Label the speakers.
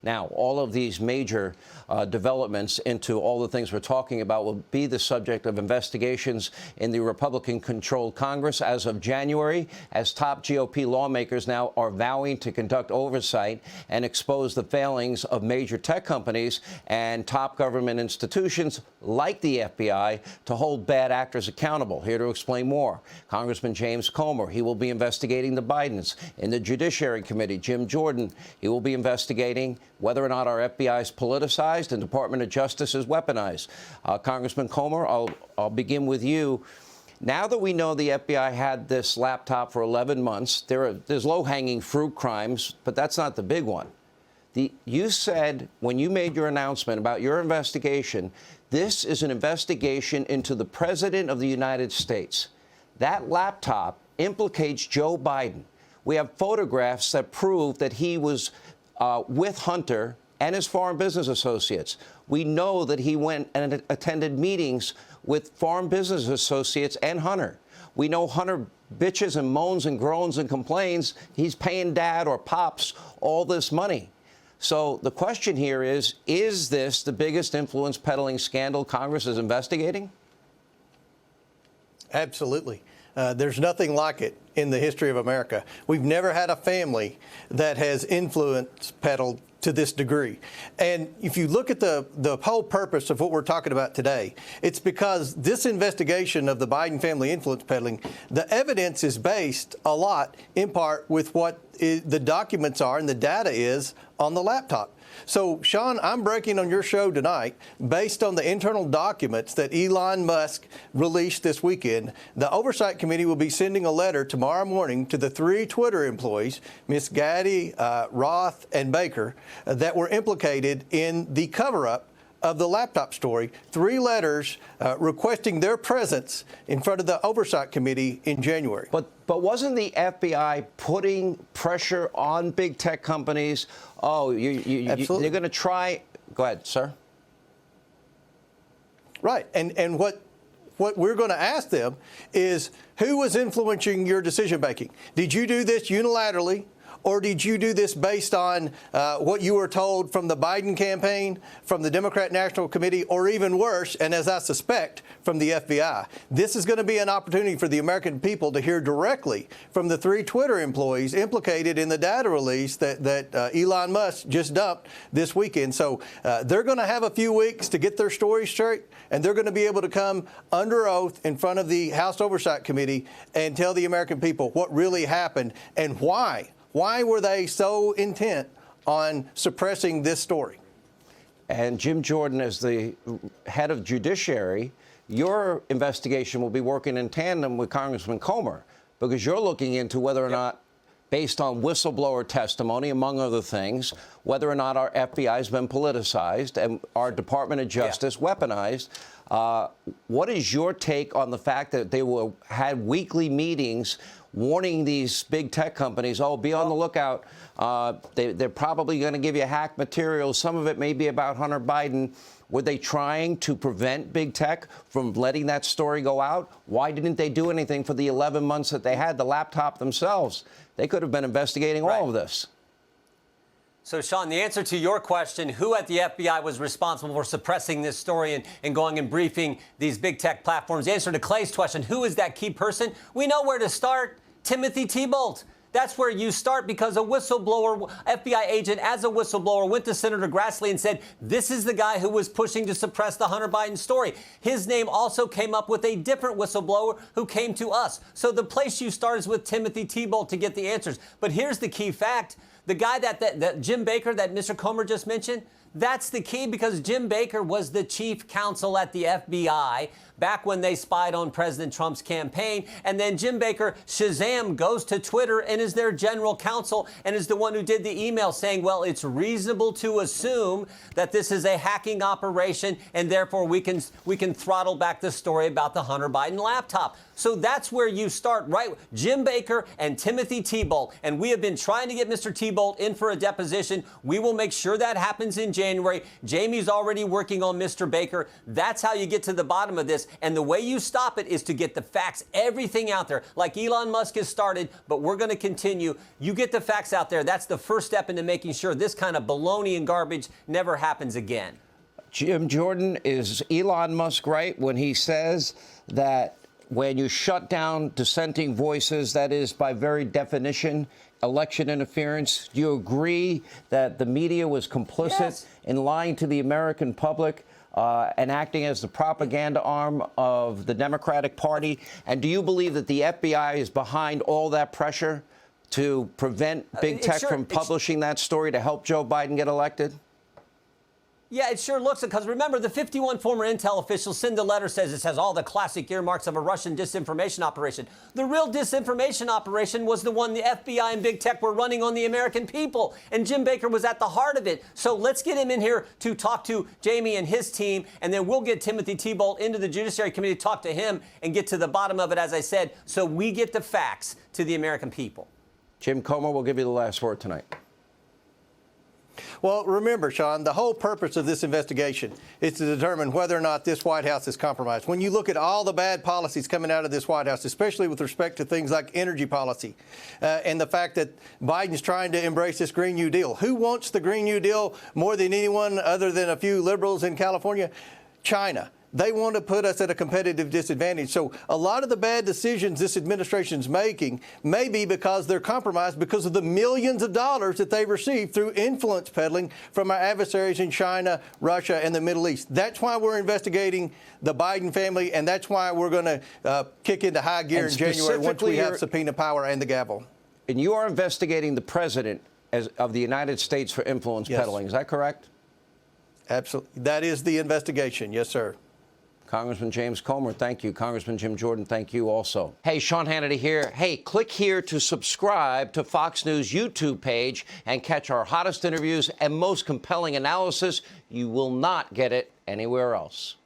Speaker 1: Now, all of these major developments into all the things we're talking about will be the subject of investigations in the Republican-controlled Congress as of January, as top GOP lawmakers now are vowing to conduct oversight and expose the failings of major tech companies and top government institutions like the FBI to hold bad actors accountable. Here to explain more, Congressman James Comer. He will be investigating the Bidens. In the Judiciary Committee, Jim Jordan. He will be investigating whether or not our FBI is politicized and Department of Justice is weaponized. Congressman Comer, I'll begin with you. Now that we know the FBI had this laptop for 11 months, there's low-hanging fruit crimes, but that's not the big one. You said when you made your announcement about your investigation, this is an investigation into the President of the United States. That laptop implicates Joe Biden. We have photographs that prove that he was with Hunter and his foreign business associates. We know that he went and attended meetings with foreign business associates and Hunter. We know Hunter bitches and moans and groans and complains he's paying dad or pops all this money. So the question here is this the biggest influence peddling scandal Congress is investigating?
Speaker 2: Absolutely. There's nothing like it in the history of America. We've never had a family that has influence peddled to this degree. And if you look at the whole purpose of what we're talking about today, it's because this investigation of the Biden family influence peddling, the evidence is based a lot in part with what the documents are and the data is on the laptop. So, Sean, I'm breaking on your show tonight based on the internal documents that Elon Musk released this weekend. The Oversight Committee will be sending a letter tomorrow morning to the 3 Twitter employees, Ms. Gaddy, Roth, and Baker, that were implicated in the cover-up of the laptop story. 3 letters requesting their presence in front of the Oversight Committee in January.
Speaker 1: But wasn't the FBI putting pressure on big tech companies? Oh, they're going to try. Go ahead, sir.
Speaker 2: Right. And what we're going to ask them is, who was influencing your decision making? Did you do this unilaterally? Or did you do this based on what you were told from the Biden campaign, from the Democrat National Committee, or even worse, and as I suspect, from the FBI? This is going to be an opportunity for the American people to hear directly from the 3 Twitter employees implicated in the data release that Elon Musk just dumped this weekend. So they're going to have a few weeks to get their story straight, and they're going to be able to come under oath in front of the House Oversight Committee and tell the American people what really happened and why. Why were they so intent on suppressing this story?
Speaker 1: And Jim Jordan, as the head of Judiciary, your investigation will be working in tandem with Congressman Comer, because you're looking into whether or not, based on whistleblower testimony, among other things, whether or not our FBI has been politicized and our Department of Justice weaponized. What is your take on the fact that they had weekly meetings warning these big tech companies, oh, be on the lookout. They're probably going to give you hack materials. Some of it may be about Hunter Biden. Were they trying to prevent big tech from letting that story go out? Why didn't they do anything for the 11 months that they had the laptop themselves? They could have been investigating all of this.
Speaker 3: So, Sean, the answer to your question, who at the FBI was responsible for suppressing this story and going and briefing these big tech platforms? The answer to Clay's question, who is that key person? We know where to start. Timothy Thibault. That's where you start, because a whistleblower, FBI agent, as a whistleblower, went to Senator Grassley and said, this is the guy who was pushing to suppress the Hunter Biden story. His name also came up with a different whistleblower who came to us. So the place you start is with Timothy Thibault to get the answers. But here's the key fact. The guy that Jim Baker, that Mr. Comer just mentioned, that's the key, because Jim Baker was the chief counsel at the FBI back when they spied on President Trump's campaign. And then Jim Baker, Shazam, goes to Twitter and is their general counsel and is the one who did the email saying, well, it's reasonable to assume that this is a hacking operation and therefore we can throttle back the story about the Hunter Biden laptop. So that's where you start, right? Jim Baker and Timothy Thibault. And we have been trying to get Mr. Thibault in for a deposition. We will make sure that happens in January. Jamie's already working on Mr. Baker. That's how you get to the bottom of this. And the way you stop it is to get the facts, everything out there, like Elon Musk has started, but we're going to continue. You get the facts out there. That's the first step into making sure this kind of baloney and garbage never happens again.
Speaker 1: Jim Jordan, is Elon Musk right when he says that when you shut down dissenting voices, that is by very definition election interference? Do you agree that the media was complicit in lying to the American public and acting as the propaganda arm of the Democratic Party? And do you believe that the FBI is behind all that pressure to prevent big tech from publishing that story to help Joe Biden get elected?
Speaker 3: Yeah, it sure looks it, because remember, the 51 former intel officials send a letter, says it has all the classic earmarks of a Russian disinformation operation. The real disinformation operation was the one the FBI and big tech were running on the American people, and Jim Baker was at the heart of it. So let's get him in here to talk to Jamie and his team, and then we'll get Timothy Thibault into the Judiciary Committee to talk to him and get to the bottom of it, as I said, so we get the facts to the American people.
Speaker 1: Jim Comer will give you the last word tonight.
Speaker 2: Well, remember, Sean, the whole purpose of this investigation is to determine whether or not this White House is compromised. When you look at all the bad policies coming out of this White House, especially with respect to things like energy policy and the fact that Biden's trying to embrace this Green New Deal. Who wants the Green New Deal more than anyone other than a few liberals in California? China. They want to put us at a competitive disadvantage. So a lot of the bad decisions this administration's making may be because they're compromised because of the millions of dollars that they receive through influence peddling from our adversaries in China, Russia, and the Middle East. That's why we're investigating the Biden family, and that's why we're going to kick into high gear in January once we have subpoena power and the gavel.
Speaker 1: And you are investigating the president of the United States for influence peddling. Is that correct?
Speaker 2: Absolutely. That is the investigation. Yes, sir.
Speaker 1: Congressman James Comer, thank you. Congressman Jim Jordan, thank you also. Hey, Sean Hannity here. Hey, click here to subscribe to Fox News YouTube page and catch our hottest interviews and most compelling analysis. You will not get it anywhere else.